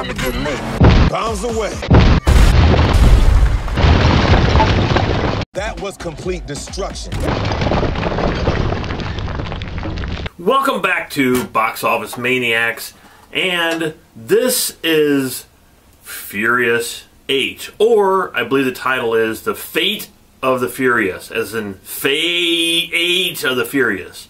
time to get lit. Bombs away. That was complete destruction. Welcome back to Box Office Maniacs, and this is Furious 8, or I believe the title is The Fate of the Furious, as in Fate of the Furious.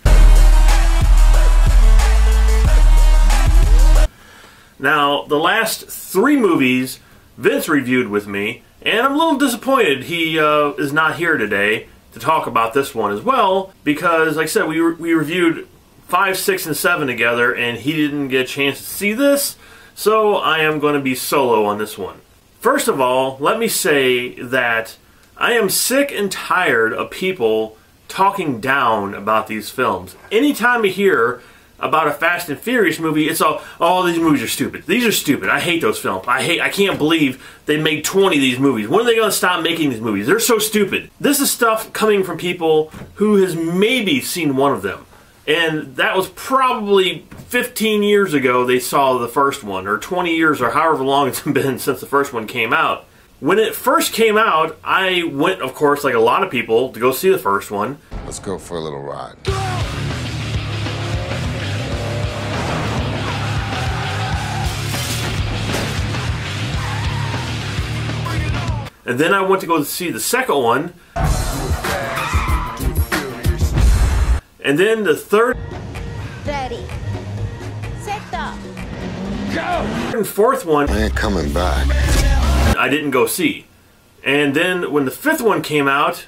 Now, the last 3 movies Vince reviewed with me, and I'm a little disappointed he is not here today to talk about this one as well, because, like I said, we reviewed 5, 6, and 7 together, and he didn't get a chance to see this, so I am going to be solo on this one. First of all, let me say that I am sick and tired of people talking down about these films. Anytime I hear about a Fast and Furious movie, it's all, oh, these movies are stupid. These are stupid. I hate those films. I can't believe they made 20 of these movies. When are they going to stop making these movies? They're so stupid. This is stuff coming from people who has maybe seen one of them. And that was probably 15 years ago they saw the first one, or 20 years, or however long it's been since the first one came out. When it first came out, I went, of course, like a lot of people, to go see the first one. Let's go for a little ride. And then I went to go see the second one. And then the third. Ready. Set up. Go! And fourth one. I ain't coming back. I didn't go see. And then when the fifth one came out.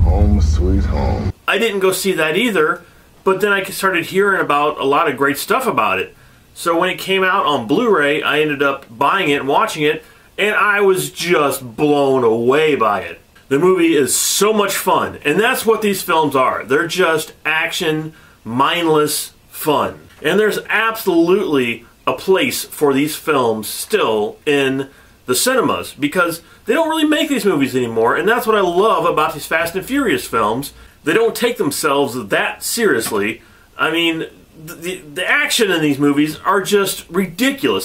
Home sweet home. I didn't go see that either. But then I started hearing about a lot of great stuff about it. So when it came out on Blu-ray, I ended up buying it and watching it, and I was just blown away by it. The movie is so much fun, and that's what these films are. They're just action, mindless fun. And there's absolutely a place for these films still in the cinemas, because they don't really make these movies anymore, and that's what I love about these Fast and Furious films. They don't take themselves that seriously. I mean, the action in these movies are just ridiculous.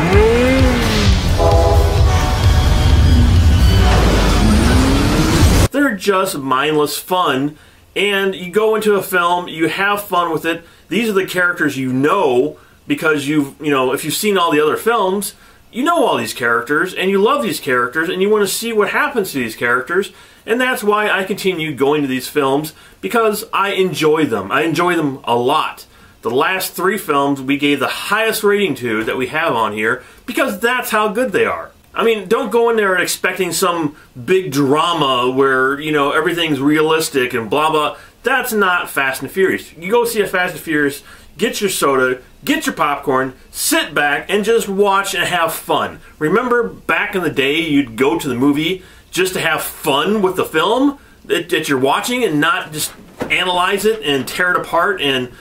They're just mindless fun, and you go into a film, you have fun with it. These are the characters you know, because if you've seen all the other films, you know all these characters, and you love these characters, and you want to see what happens to these characters, and that's why I continue going to these films, because I enjoy them. I enjoy them a lot. The last 3 films we gave the highest rating to that we have on here, because that's how good they are. I mean, don't go in there expecting some big drama where, everything's realistic and blah blah. That's not Fast and Furious. You go see a Fast and Furious, get your soda, get your popcorn, sit back, and just watch and have fun. Remember back in the day, you'd go to the movie just to have fun with the film that you're watching, and not just analyze it and tear it apart and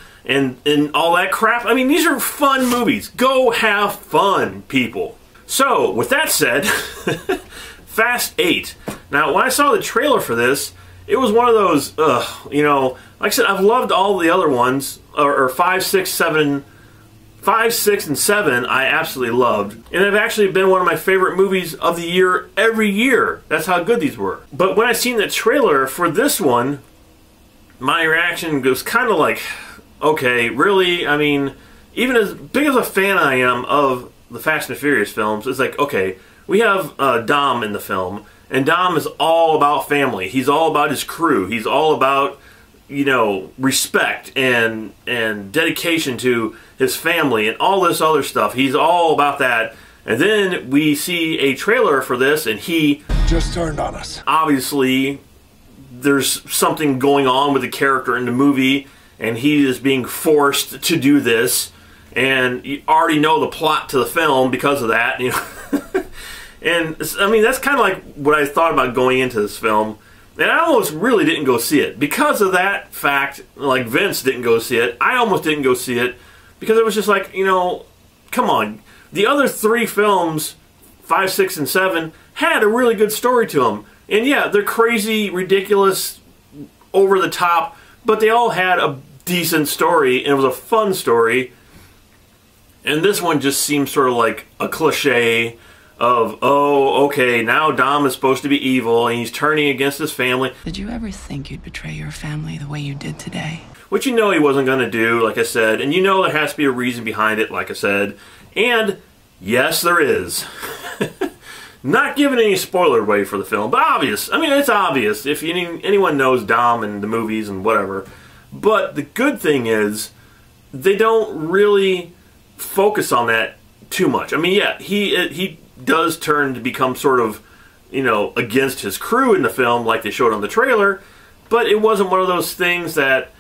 all that crap. I mean, these are fun movies. Go have fun, people. So, with that said, Fast 8. Now, when I saw the trailer for this, it was one of those, like I said, I've loved all the other ones, or 5, 6, 7, 5, 6, and 7 I absolutely loved. And they've actually been one of my favorite movies of the year every year. That's how good these were. But when I seen the trailer for this one, my reaction was kind of like, okay, really? I mean, even as big as a fan I am of the Fast and Furious films, it's like, okay, we have Dom in the film, and Dom is all about family. He's all about his crew. He's all about, respect and dedication to his family and all this other stuff. He's all about that. And then we see a trailer for this, and he just turned on us. Obviously, there's something going on with the character in the movie, and he is being forced to do this, and you already know the plot to the film because of that, And I mean, that's kind of like what I thought about going into this film, and I almost really didn't go see it because of that fact. Like Vince didn't go see it, I almost didn't go see it because it was just like, come on. The other 3 films, 5, 6, and 7, had a really good story to them, and yeah, they're crazy, ridiculous, over the top, but they all had a decent story, and it was a fun story. And this one just seems sort of like a cliche of, oh, okay, now Dom is supposed to be evil, and he's turning against his family. Did you ever think you'd betray your family the way you did today? Which you know he wasn't going to do, like I said, and you know there has to be a reason behind it, like I said. And, yes, there is. Not giving any spoiler away for the film, but obvious. I mean, it's obvious if anyone knows Dom and the movies and whatever. But the good thing is, they don't really focus on that too much. I mean, yeah, he does turn to become sort of, you know, against his crew in the film, like they showed on the trailer, but it wasn't one of those things that,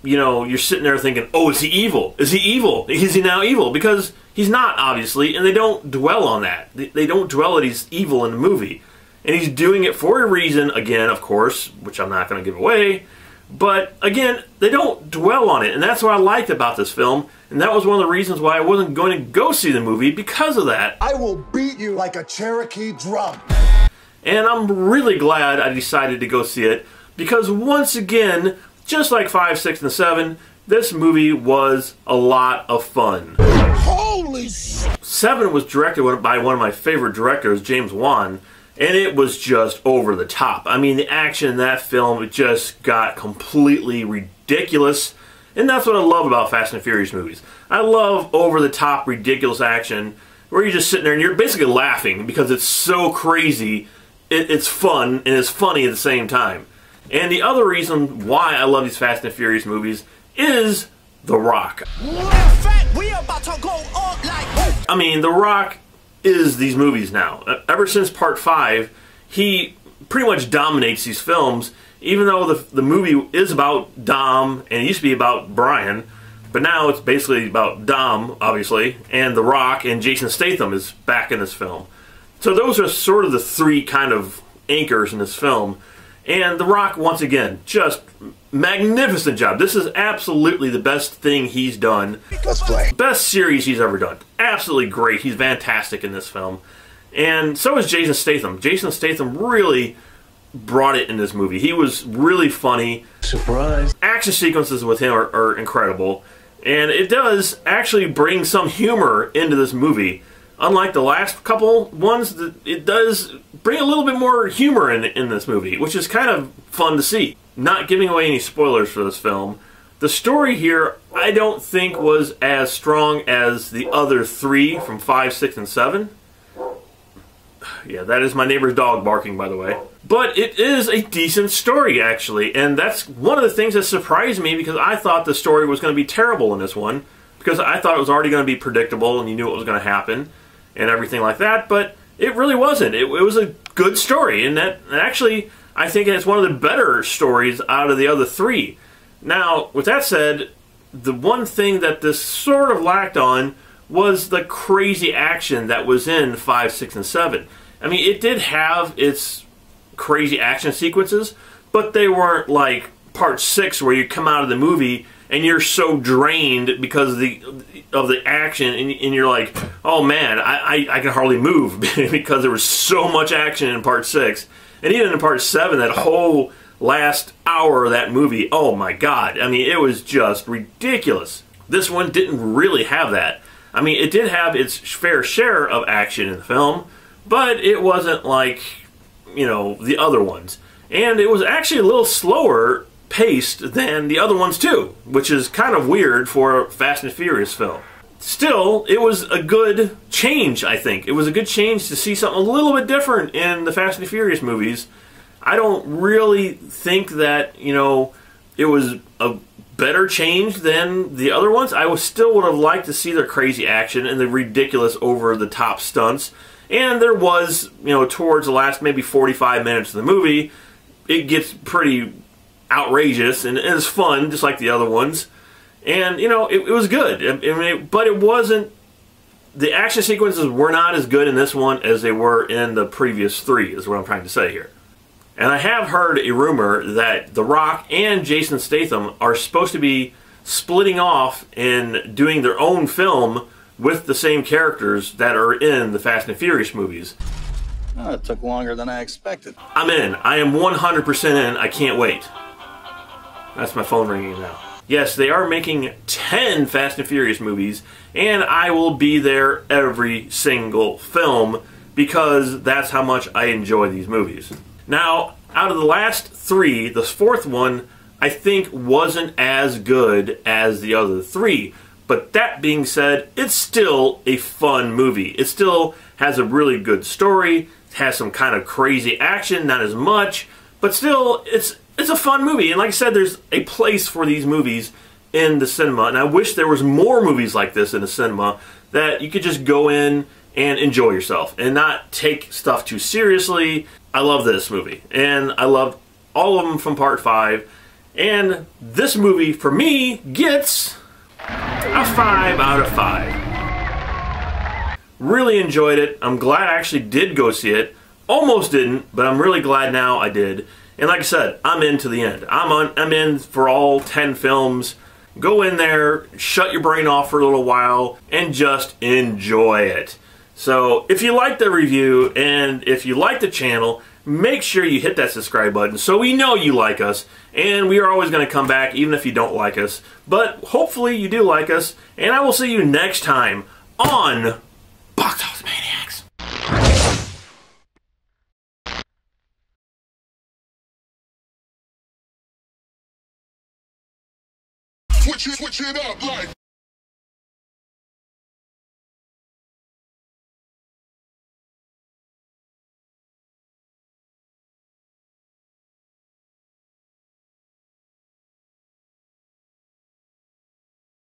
you know, you're sitting there thinking, oh, is he evil? Is he evil? Is he now evil? Because he's not, obviously, and they don't dwell on that. They don't dwell that he's evil in the movie. And he's doing it for a reason, again, of course, which I'm not going to give away. But, again, they don't dwell on it, and that's what I liked about this film, and that was one of the reasons why I wasn't going to go see the movie, because of that. I will beat you like a Cherokee drum. And I'm really glad I decided to go see it, because once again, just like 5, 6, and 7, this movie was a lot of fun. Holy shit! 7 was directed by one of my favorite directors, James Wan, and it was just over the top. I mean, the action in that film, it just got completely ridiculous. And that's what I love about Fast and Furious movies. I love over-the-top, ridiculous action where you're just sitting there and you're basically laughing because it's so crazy. It's fun and it's funny at the same time. And the other reason why I love these Fast and Furious movies is The Rock. I mean, The Rock is these movies now. Ever since Part 5, he pretty much dominates these films, even though the movie is about Dom, and it used to be about Brian, but now it's basically about Dom, obviously, and The Rock, and Jason Statham is back in this film. So those are sort of the three kind of anchors in this film. And The Rock, once again, just magnificent job. This is absolutely the best thing he's done. Let's play. Best series he's ever done. Absolutely great. He's fantastic in this film. And so is Jason Statham. Jason Statham really brought it in this movie. He was really funny. Surprise. Action sequences with him are incredible. And it does actually bring some humor into this movie. Unlike the last couple ones, it does bring a little bit more humor in this movie, which is kind of fun to see. Not giving away any spoilers for this film, the story here I don't think was as strong as the other three from 5, 6, and 7. Yeah, that is my neighbor's dog barking, by the way. But it is a decent story, actually, and that's one of the things that surprised me because I thought the story was going to be terrible in this one, because I thought it was already going to be predictable and you knew what was going to happen and everything like that, but it really wasn't. It was a good story, and that actually, I think it's one of the better stories out of the other three. Now, with that said, the one thing that this sort of lacked on was the crazy action that was in 5, 6, and 7. I mean, it did have its crazy action sequences, but they weren't like Part 6 where you come out of the movie and you're so drained because of the action, and you're like, oh man, I can hardly move because there was so much action in Part 6. And even in Part 7, that whole last hour of that movie, oh my god, I mean, it was just ridiculous. This one didn't really have that. I mean, it did have its fair share of action in the film, but it wasn't like, you know, the other ones. And it was actually a little slower paced than the other ones too, which is kind of weird for a Fast and Furious film. Still, it was a good change, I think. It was a good change to see something a little bit different in the Fast and Furious movies. I don't really think that, you know, it was a better change than the other ones. I still would have liked to see their crazy action and the ridiculous over-the-top stunts. And there was, you know, towards the last maybe 45 minutes of the movie, it gets pretty outrageous and it's fun, just like the other ones. And, you know, it was good. I mean, but it wasn't... The action sequences were not as good in this one as they were in the previous three, is what I'm trying to say here. And I have heard a rumor that The Rock and Jason Statham are supposed to be splitting off and doing their own film with the same characters that are in the Fast and Furious movies. Oh, it took longer than I expected. I'm in. I am 100% in. I can't wait. That's my phone ringing now. Yes, they are making 10 Fast and Furious movies, and I will be there every single film because that's how much I enjoy these movies. Now, out of the last 3, the 4th one I think wasn't as good as the other 3. But that being said, it's still a fun movie. It still has a really good story. It has some kind of crazy action, not as much, but still, it's a fun movie. And like I said, there's a place for these movies in the cinema. And I wish there was more movies like this in the cinema that you could just go in and enjoy yourself and not take stuff too seriously. I love this movie, and I loved all of them from Part 5. And this movie, for me, gets a 5 out of 5. Really enjoyed it. I'm glad I actually did go see it. Almost didn't, but I'm really glad now I did. And like I said, I'm in to the end. I'm in for all 10 films. Go in there, shut your brain off for a little while, and just enjoy it. So if you like the review, and if you like the channel, make sure you hit that subscribe button so we know you like us, and we are always going to come back even if you don't like us. But hopefully you do like us, and I will see you next time on Box Office Maniacs. Switch it up like